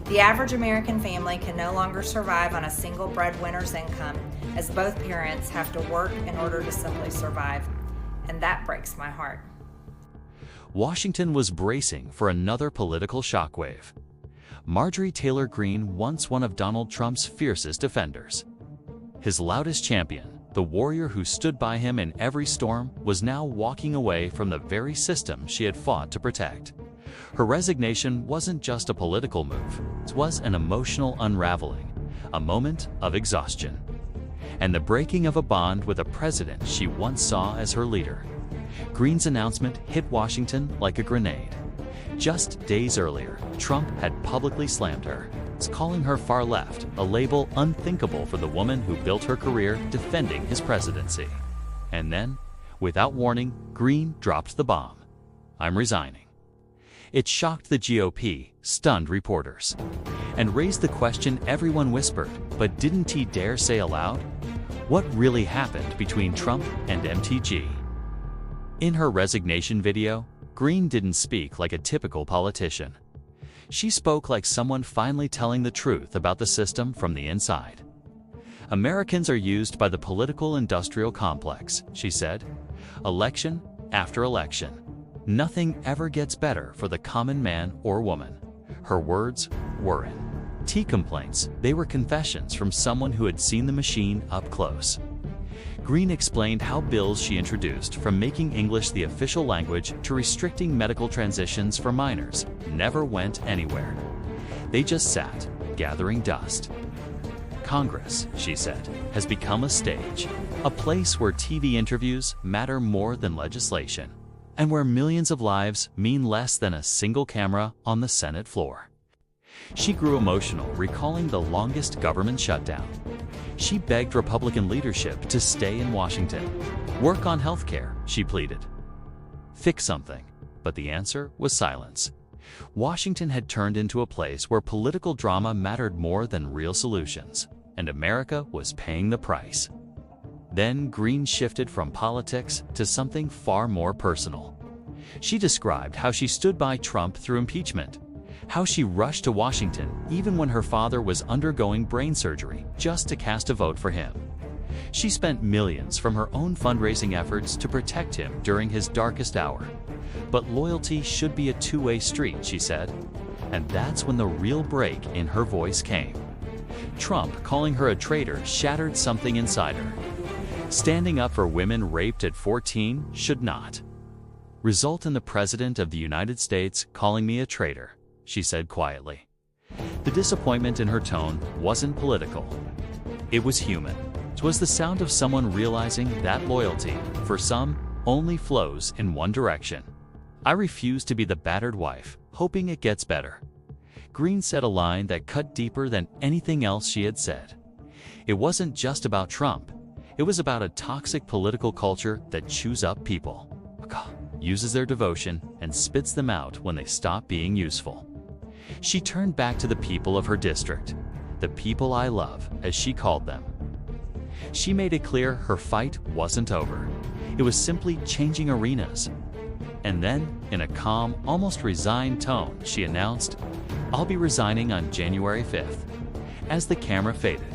The average American family can no longer survive on a single breadwinner's income, as both parents have to work in order to simply survive. And that breaks my heart. Washington was bracing for another political shockwave. Marjorie Taylor Greene, once one of Donald Trump's fiercest defenders. His loudest champion, the warrior who stood by him in every storm, was now walking away from the very system she had fought to protect. Her resignation wasn't just a political move, it was an emotional unraveling, a moment of exhaustion, and the breaking of a bond with a president she once saw as her leader. Greene's announcement hit Washington like a grenade. Just days earlier, Trump had publicly slammed her, calling her far left, a label unthinkable for the woman who built her career defending his presidency. And then, without warning, Greene dropped the bomb. "I'm resigning." It shocked the GOP, stunned reporters, and raised the question everyone whispered, but didn't he dare say aloud? What really happened between Trump and MTG? In her resignation video, Greene didn't speak like a typical politician. She spoke like someone finally telling the truth about the system from the inside. "Americans are used by the political industrial complex," she said. "Election after election. Nothing ever gets better for the common man or woman." Her words weren't tea complaints, they were confessions from someone who had seen the machine up close. Greene explained how bills she introduced, from making English the official language to restricting medical transitions for minors, never went anywhere. They just sat, gathering dust. "Congress," she said, "has become a stage, a place where TV interviews matter more than legislation, and where millions of lives mean less than a single camera on the Senate floor." She grew emotional, recalling the longest government shutdown. She begged Republican leadership to stay in Washington. "Work on health care," she pleaded. "Fix something." But the answer was silence. Washington had turned into a place where political drama mattered more than real solutions, and America was paying the price. Then Greene shifted from politics to something far more personal. She described how she stood by Trump through impeachment, how she rushed to Washington even when her father was undergoing brain surgery just to cast a vote for him. She spent millions from her own fundraising efforts to protect him during his darkest hour. But loyalty should be a two-way street, she said. And that's when the real break in her voice came. Trump calling her a traitor shattered something inside her. Standing up for women raped at 14 should not result in the President of the United States calling me a traitor, she said quietly. The disappointment in her tone wasn't political. It was human. It was the sound of someone realizing that loyalty, for some, only flows in one direction. "I refuse to be the battered wife, hoping it gets better." Greene said a line that cut deeper than anything else she had said. It wasn't just about Trump. It was about a toxic political culture that chews up people, uses their devotion, and spits them out when they stop being useful. She turned back to the people of her district, the people I love, as she called them. She made it clear her fight wasn't over. It was simply changing arenas. And then, in a calm, almost resigned tone, she announced, "I'll be resigning on January 5th. As the camera faded,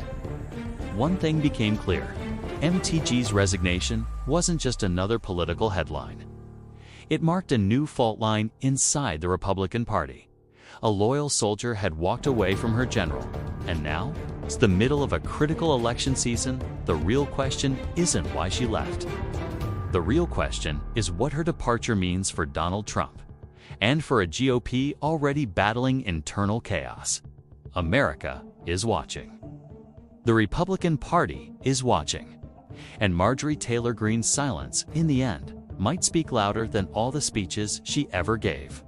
one thing became clear. MTG's resignation wasn't just another political headline. It marked a new fault line inside the Republican Party. A loyal soldier had walked away from her general, and now, it's the middle of a critical election season. The real question isn't why she left. The real question is what her departure means for Donald Trump, and for a GOP already battling internal chaos. America is watching. The Republican Party is watching. And Marjorie Taylor Greene's silence, in the end, might speak louder than all the speeches she ever gave.